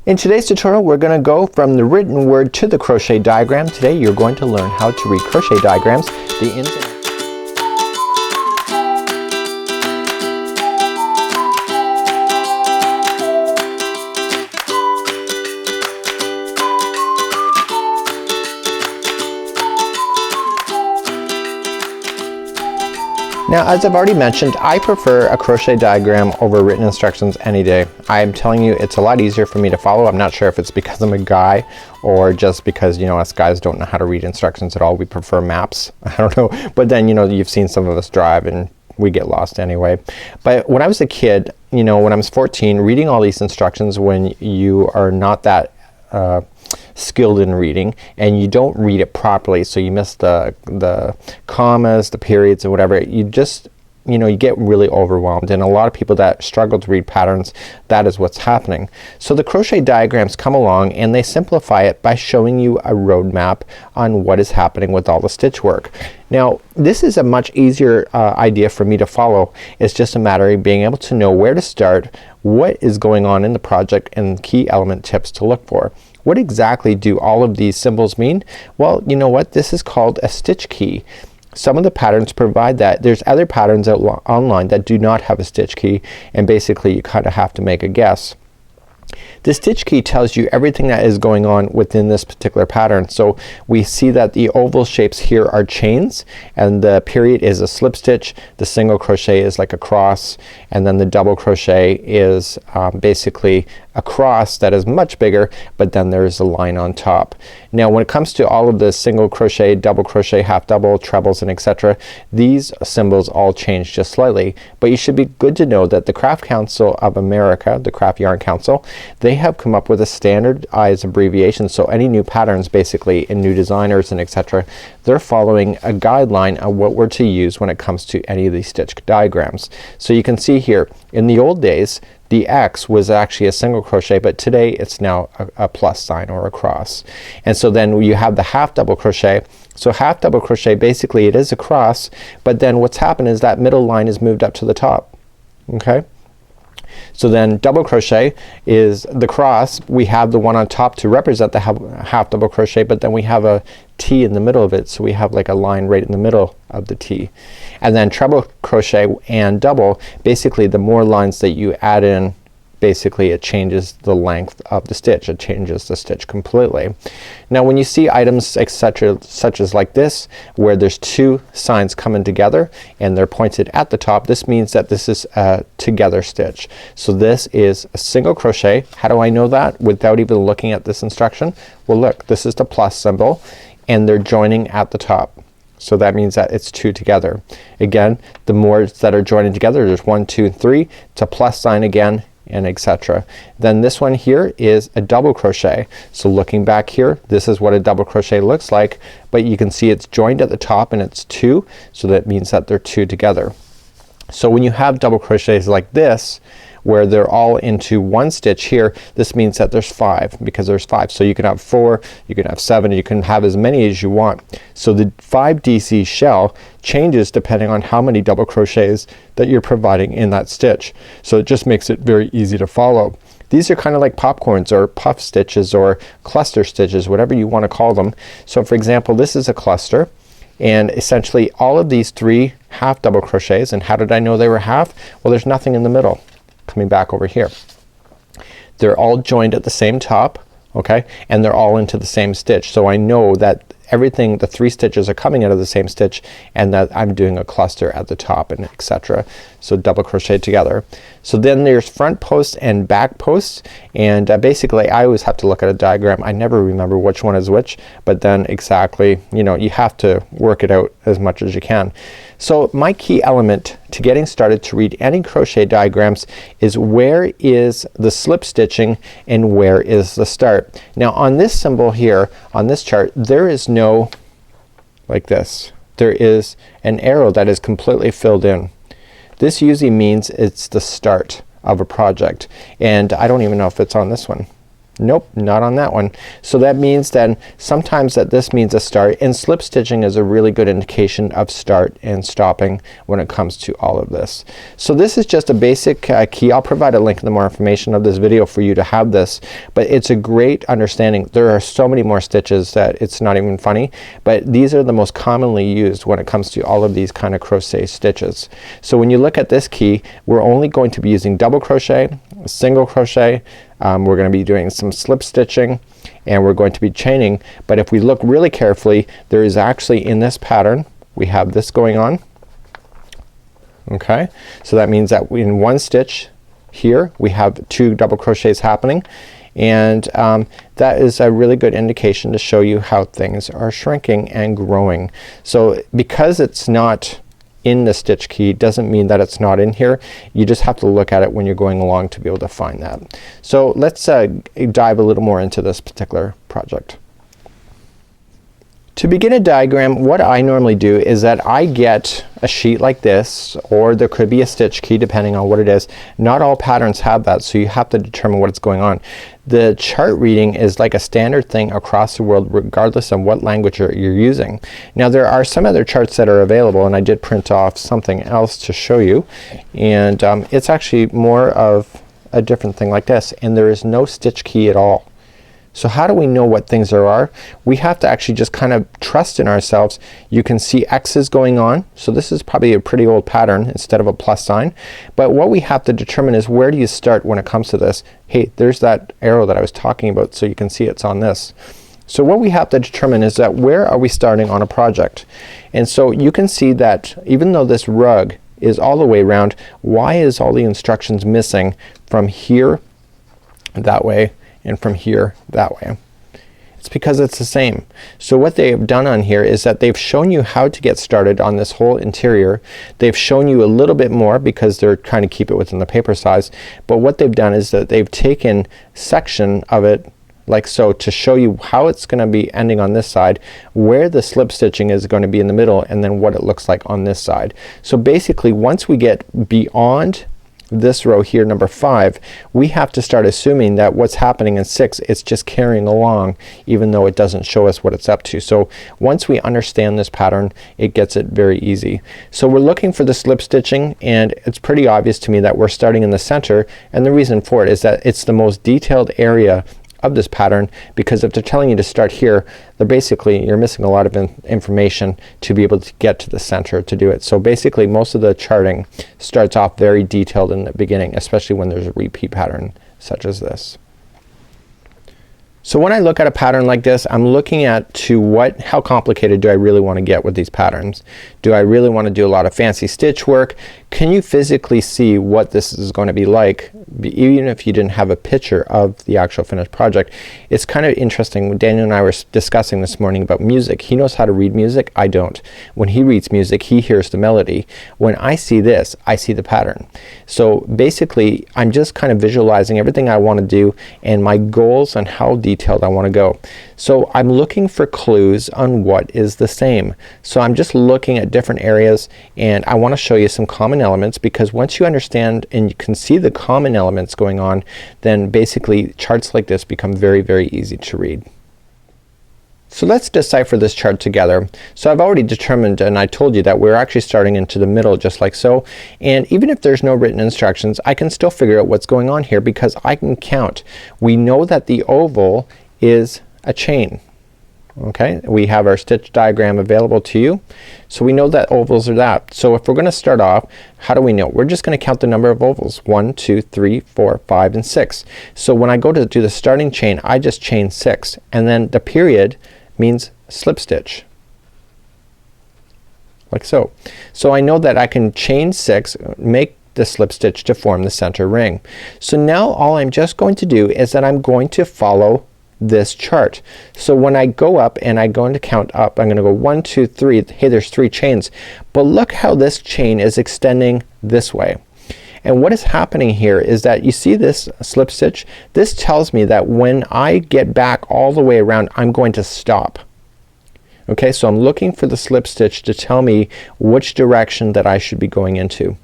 In today's tutorial we're going to go from the written word to the crochet diagram. Today you're going to learn how to read crochet diagrams, the ins and outs. Now, as I've already mentioned, I prefer a crochet diagram over written instructions any day. I'm telling you, it's a lot easier for me to follow. I'm not sure if it's because I'm a guy or just because, you know, us guys don't know how to read instructions at all. We prefer maps. I don't know. But then, you know, you've seen some of us drive and we get lost anyway. But when I was a kid, you know, when I was 14, reading all these instructions when you are not that skilled in reading and you don't read it properly, so you miss the commas, the periods and whatever, you just, you know, you get really overwhelmed. And a lot of people that struggle to read patterns, that is what's happening. So the crochet diagrams come along and they simplify it by showing you a roadmap on what is happening with all the stitch work. Now this is a much easier idea for me to follow. It's just a matter of being able to know where to start, what is going on in the project, and key element tips to look for. What exactly do all of these symbols mean? Well, you know what? This is called a stitch key. Some of the patterns provide that. There's other patterns out online that do not have a stitch key, and basically you kind of have to make a guess. The stitch key tells you everything that is going on within this particular pattern. So we see that the oval shapes here are chains, and the period is a slip stitch, the single crochet is like a cross, and then the double crochet is basically a cross that is much bigger, but then there's a line on top. Now when it comes to all of the single crochet, double crochet, half double, trebles, and etc., these symbols all change just slightly. But you should be good to know that the Craft Council of America, the Craft Yarn Council, they have come up with a standardized abbreviation. So any new patterns basically, and new designers and etc., they're following a guideline of what we're to use when it comes to any of these stitch diagrams. So you can see here, in the old days the X was actually a single crochet, but today it's now a plus sign or a cross. And so then you have the half double crochet. So half double crochet, basically it is a cross, but then what's happened is that middle line is moved up to the top. Okay? So then double crochet is the cross. We have the one on top to represent the half double crochet, but then we have a T in the middle of it, so we have like a line right in the middle of the T. And then treble crochet and double, basically the more lines that you add in, basically it changes the length of the stitch. It changes the stitch completely. Now when you see items etc., such as like this, where there's two signs coming together and they're pointed at the top, this means that this is a together stitch. So this is a single crochet. How do I know that without even looking at this instruction? Well look, this is the plus symbol and they're joining at the top. So that means that it's two together. Again, the more that are joining together, there's 1, 2, and 3. It's a plus sign again, and etc. Then this one here is a double crochet. So looking back here, this is what a double crochet looks like, but you can see it's joined at the top and it's 2, so that means that they're 2 together. So when you have double crochets like this, where they're all into one stitch here, this means that there's 5, because there's 5. So you can have 4, you can have 7, you can have as many as you want. So the 5 DC shell changes depending on how many double crochets that you're providing in that stitch. So it just makes it very easy to follow. These are kind of like popcorns or puff stitches or cluster stitches, whatever you want to call them. So for example, this is a cluster, and essentially all of these 3 half double crochets, and how did I know they were half? Well, there's nothing in the middle. Coming back over here, they're all joined at the same top, okay, and they're all into the same stitch. So I know that everything, the 3 stitches are coming out of the same stitch, and that I'm doing a cluster at the top, and etc. So double crochet together. So then there's front posts and back posts, and basically I always have to look at a diagram. I never remember which one is which, but then exactly, you know, you have to work it out as much as you can. So my key element to getting started to read any crochet diagrams is where is the slip stitching and where is the start. Now on this symbol here, on this chart, there is no, like this, there is an arrow that is completely filled in. This usually means it's the start of a project, and I don't even know if it's on this one. Nope, not on that one. So that means then sometimes that this means a start, and slip stitching is a really good indication of start and stopping when it comes to all of this. So this is just a basic key. I'll provide a link in the more information of this video for you to have this, but it's a great understanding. There are so many more stitches that it's not even funny, but these are the most commonly used when it comes to all of these kind of crochet stitches. So when you look at this key, we're only going to be using double crochet, single crochet, we're going to be doing some slip stitching, and we're going to be chaining. But if we look really carefully, there is actually in this pattern we have this going on. Okay, so that means that in one stitch here we have 2 double crochets happening, and that is a really good indication to show you how things are shrinking and growing. So because it's not in the stitch key doesn't mean that it's not in here. You just have to look at it when you're going along to be able to find that. So let's dive a little more into this particular project. To begin a diagram, what I normally do is that I get a sheet like this, or there could be a stitch key depending on what it is. Not all patterns have that, so you have to determine what's going on. The chart reading is like a standard thing across the world regardless of what language you're using. Now there are some other charts that are available, and I did print off something else to show you, and it's actually more of a different thing like this, and there is no stitch key at all. So how do we know what things there are? We have to actually just kind of trust in ourselves. You can see X's going on, so this is probably a pretty old pattern instead of a plus sign. But what we have to determine is where do you start when it comes to this. Hey, there's that arrow that I was talking about, so you can see it's on this. So what we have to determine is that where are we starting on a project. And so you can see that even though this rug is all the way around, why is all the instructions missing from here that way and from here that way? It's because it's the same. So what they have done on here is that they've shown you how to get started on this whole interior. They've shown you a little bit more because they're trying to keep it within the paper size, but what they've done is that they've taken section of it like so to show you how it's gonna be ending on this side, where the slip stitching is going to be in the middle, and then what it looks like on this side. So basically once we get beyond this row here, number 5, we have to start assuming that what's happening in 6, it's just carrying along even though it doesn't show us what it's up to. So once we understand this pattern, it gets it very easy. So we're looking for the slip stitching, and it's pretty obvious to me that we're starting in the center, and the reason for it is that it's the most detailed area of this pattern, because if they're telling you to start here, they're basically, you're missing a lot of information to be able to get to the center to do it. So basically most of the charting starts off very detailed in the beginning, especially when there's a repeat pattern such as this. So when I look at a pattern like this, I'm looking at how complicated do I really want to get with these patterns? Do I really want to do a lot of fancy stitch work? Can you physically see what this is going to be like even if you didn't have a picture of the actual finished project? It's kind of interesting. Daniel and I were discussing this morning about music. He knows how to read music. I don't. When he reads music, he hears the melody. When I see this, I see the pattern. So basically I'm just kind of visualizing everything I want to do and my goals and how detailed I want to go. So I'm looking for clues on what is the same. So I'm just looking at different areas, and I want to show you some common elements, because once you understand and you can see the common elements going on, then basically charts like this become very, very easy to read. So let's decipher this chart together. So I've already determined, and I told you that we're actually starting into the middle just like so, and even if there's no written instructions, I can still figure out what's going on here because I can count. We know that the oval is a chain. Okay, we have our stitch diagram available to you, so we know that ovals are that. So if we're going to start off, how do we know? We're just going to count the number of ovals. 1, 2, 3, 4, 5, and 6. So when I go to do the starting chain, I just chain 6, and then the period means slip stitch like so. So I know that I can chain 6, make the slip stitch to form the center ring. So now all I'm just going to do is that I'm going to follow this chart. So when I go up and I'm going to count up, I'm gonna go 1, 2, 3. Hey, there's 3 chains, but look how this chain is extending this way. And what is happening here is that you see this slip stitch? This tells me that when I get back all the way around, I'm going to stop. Okay, so I'm looking for the slip stitch to tell me which direction that I should be going into.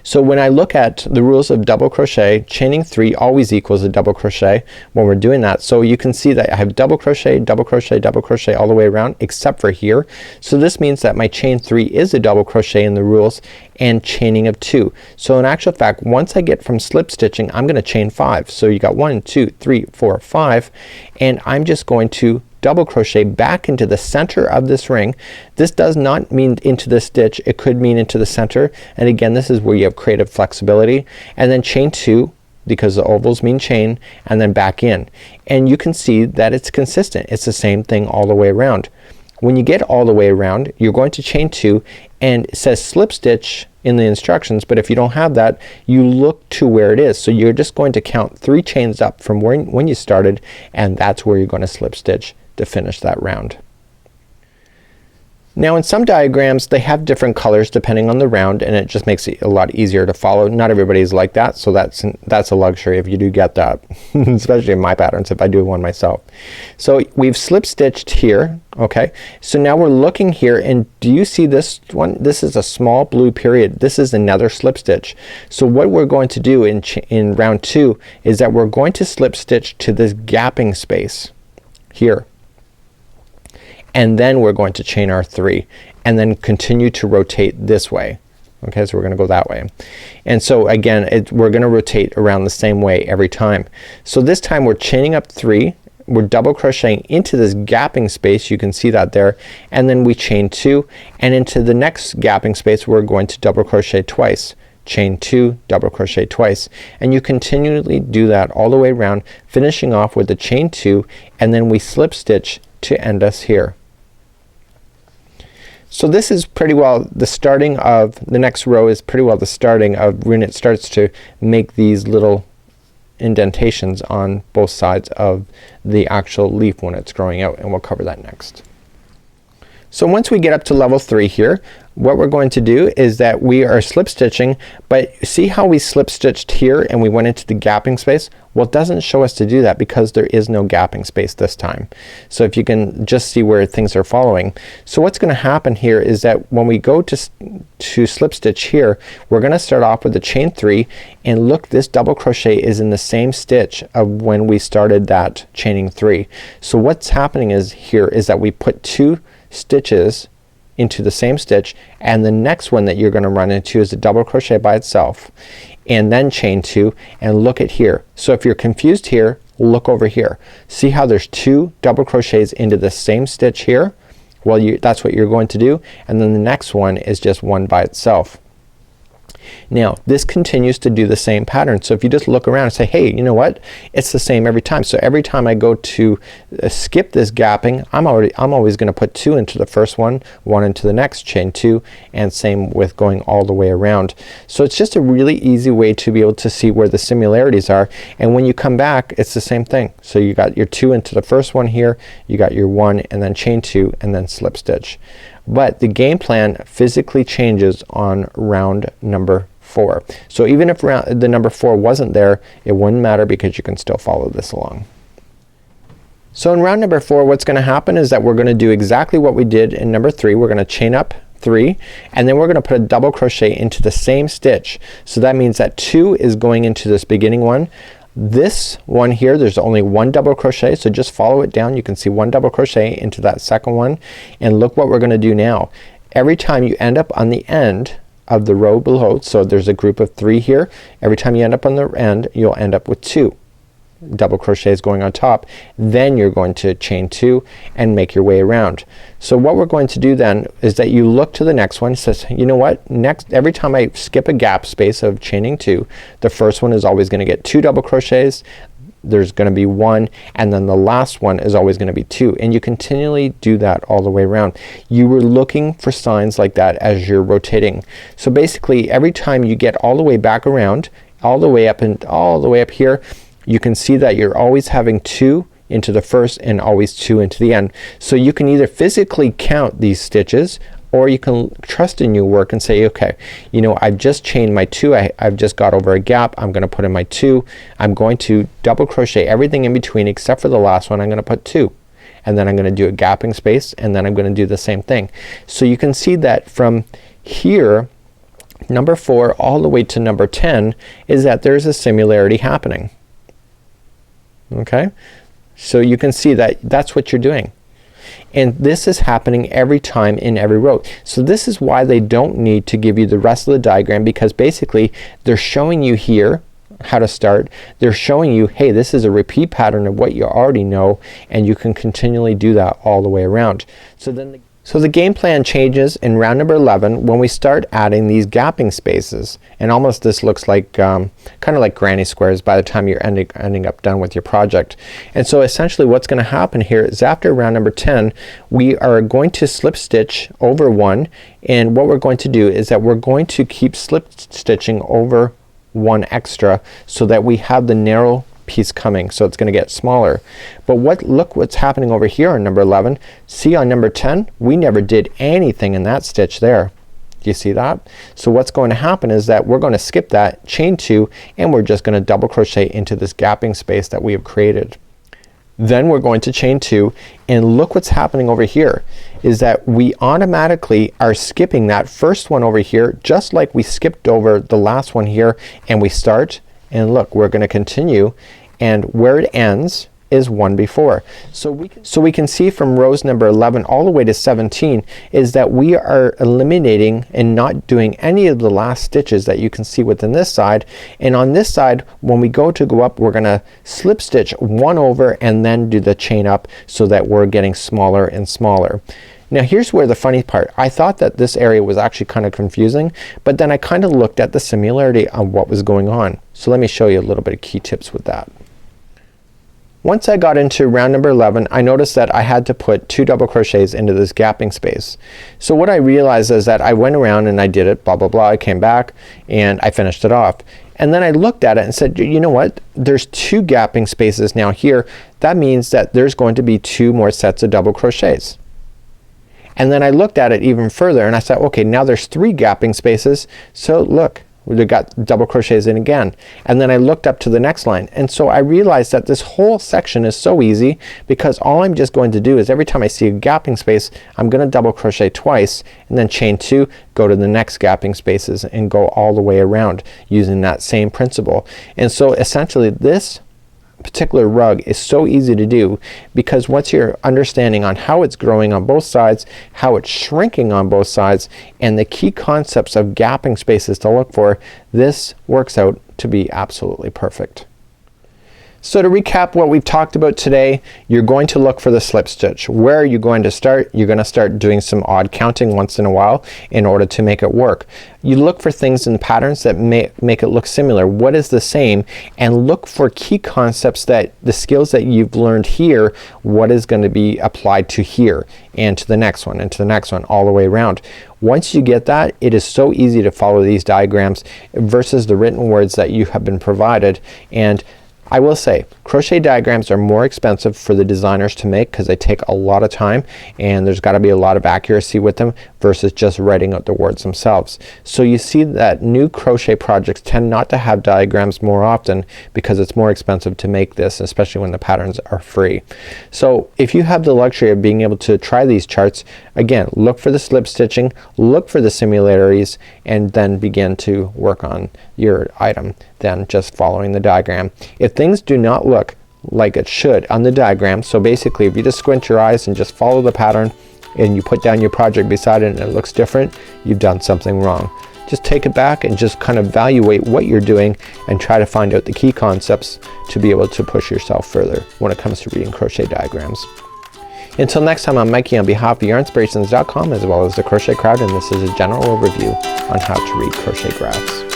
So when I look at the rules of double crochet, chaining 3 always equals a double crochet when we're doing that. So you can see that I have double crochet, double crochet, double crochet all the way around except for here. So this means that my chain 3 is a double crochet in the rules and chaining of 2. So in actual fact, once I get from slip stitching, I'm gonna chain 5. So you got 1, 2, 3, 4, 5, and I'm just going to double crochet back into the center of this ring. This does not mean into the stitch, it could mean into the center, and again this is where you have creative flexibility, and then chain 2 because the ovals mean chain, and then back in, and you can see that it's consistent. It's the same thing all the way around. When you get all the way around, you're going to chain 2, and it says slip stitch in the instructions, but if you don't have that, you look to where it is. So you're just going to count 3 chains up from when you started, and that's where you're going to slip stitch to finish that round. Now in some diagrams they have different colors depending on the round, and it just makes it a lot easier to follow. Not everybody's like that, so that's a luxury if you do get that especially in my patterns if I do one myself. So we've slip stitched here. Okay, so now we're looking here, and do you see this one? This is a small blue period. This is another slip stitch. So what we're going to do in round 2 is that we're going to slip stitch to this gapping space here, and then we're going to chain our 3 and then continue to rotate this way. Okay, so we're gonna go that way, and so again we're gonna rotate around the same way every time. So this time we're chaining up 3, we're double crocheting into this gapping space, you can see that there, and then we chain 2, and into the next gapping space we're going to double crochet twice, chain 2, double crochet twice, and you continually do that all the way around, finishing off with the chain 2, and then we slip stitch to end us here. So this is pretty well the starting of the next row, is pretty well the starting of when it starts to make these little indentations on both sides of the actual leaf when it's growing out, and we'll cover that next. So once we get up to level 3 here, what we're going to do is that we are slip stitching, but see how we slip stitched here and we went into the gapping space? Well, it doesn't show us to do that because there is no gapping space this time. So if you can just see where things are following. So what's gonna happen here is that when we go to slip stitch here, we're gonna start off with the chain 3, and look, this double crochet is in the same stitch of when we started that chaining 3. So what's happening is here is that we put 2 stitches into the same stitch, and the next one that you're gonna run into is a double crochet by itself, and then chain 2, and look at here. So if you're confused here, look over here. See how there's 2 double crochets into the same stitch here? Well, that's what you're going to do, and then the next one is just one by itself. Now this continues to do the same pattern. So if you just look around and say, hey, you know what, it's the same every time. So every time I go to skip this gapping, I'm always gonna put 2 into the first one, 1 into the next, chain 2, and same with going all the way around. So it's just a really easy way to be able to see where the similarities are, and when you come back it's the same thing. So you got your 2 into the first one here, you got your 1, and then chain 2, and then slip stitch. But the game plan physically changes on round number 4. So even if the number 4 wasn't there, it wouldn't matter because you can still follow this along. So in round number 4, what's gonna happen is that we're gonna do exactly what we did in number 3. We're gonna chain up 3, and then we're gonna put a double crochet into the same stitch. So that means that 2 is going into this beginning one. This one here, there's only 1 double crochet, so just follow it down. You can see 1 double crochet into that second one, and look what we're gonna do now. Every time you end up on the end of the row below, so there's a group of 3 here, every time you end up on the end, you'll end up with 2 double crochets going on top. Then you're going to chain 2 and make your way around. So what we're going to do then is that you look to the next one. It says, you know what, next, every time I skip a gap space of chaining 2, the first one is always gonna get 2 double crochets, there's gonna be 1, and then the last one is always gonna be 2, and you continually do that all the way around. You were looking for signs like that as you're rotating. So basically every time you get all the way back around, all the way up and all the way up here, you can see that you're always having 2 into the first and always 2 into the end. So you can either physically count these stitches, or you can trust in your work and say, okay, you know, I've just chained my 2, I've just got over a gap, I'm gonna put in my 2, I'm going to double crochet everything in between except for the last one, I'm gonna put 2, and then I'm gonna do a gapping space, and then I'm gonna do the same thing. So you can see that from here number 4 all the way to number 10 is that there's a similarity happening. Okay, so you can see that that's what you're doing, and this is happening every time in every row. So this is why they don't need to give you the rest of the diagram, because basically they're showing you here how to start. They're showing you, hey, this is a repeat pattern of what you already know, and you can continually do that all the way around. So the game plan changes in round number 11 when we start adding these gapping spaces, and almost this looks like kind of like granny squares by the time you're ending up done with your project. And so essentially what's going to happen here is after round number 10 we are going to slip stitch over one, and what we're going to do is that we're going to keep slip stitching over one extra so that we have the narrow piece coming, so it's going to get smaller. But look what's happening over here on number 11. See, on number 10 we never did anything in that stitch there. Do you see that? So what's going to happen is that we're going to skip that, chain 2, and we're just going to double crochet into this gapping space that we have created. Then we're going to chain 2, and look what's happening over here is that we automatically are skipping that first one over here, just like we skipped over the last one here, and we start, and look, we're going to continue, and where it ends is one before. So we can see from rows number 11 all the way to 17 is that we are eliminating and not doing any of the last stitches that you can see within this side. And on this side, when we go up, we're gonna slip stitch one over and then do the chain up so that we're getting smaller and smaller. Now here's where the funny part, I thought that this area was actually kind of confusing, but then I kind of looked at the similarity on what was going on. So let me show you a little bit of key tips with that. Once I got into round number 11, I noticed that I had to put 2 double crochets into this gapping space. So what I realized is that I went around and I did it, blah blah blah, I came back and I finished it off. And then I looked at it and said, you know what, there's 2 gapping spaces now here. That means that there's going to be 2 more sets of double crochets. And then I looked at it even further and I said, okay, now there's 3 gapping spaces. So look, we got double crochets in again. And then I looked up to the next line, and so I realized that this whole section is so easy because all I'm just going to do is every time I see a gapping space, I'm gonna double crochet twice and then chain 2, go to the next gapping spaces and go all the way around using that same principle. And so essentially this particular rug is so easy to do because once you're understanding on how it's growing on both sides, how it's shrinking on both sides, and the key concepts of gapping spaces to look for, this works out to be absolutely perfect. So to recap what we've talked about today, you're going to look for the slip stitch. Where are you going to start? You're going to start doing some odd counting once in a while in order to make it work. You look for things in patterns that make it look similar. What is the same? And look for key concepts, that the skills that you've learned here, what is going to be applied to here and to the next one and to the next one all the way around. Once you get that, it is so easy to follow these diagrams versus the written words that you have been provided. And I will say crochet diagrams are more expensive for the designers to make because they take a lot of time and there's got to be a lot of accuracy with them versus just writing out the words themselves. So you see that new crochet projects tend not to have diagrams more often because it's more expensive to make this, especially when the patterns are free. So if you have the luxury of being able to try these charts, again, look for the slip stitching, look for the similarities, and then begin to work on your item than just following the diagram. If things do not look like it should on the diagram, so basically if you just squint your eyes and just follow the pattern and you put down your project beside it and it looks different, you've done something wrong. Just take it back and just kind of evaluate what you're doing and try to find out the key concepts to be able to push yourself further when it comes to reading crochet diagrams. Until next time, I'm Mikey on behalf of yarnspirations.com as well as the Crochet Crowd, and this is a general overview on how to read crochet graphs.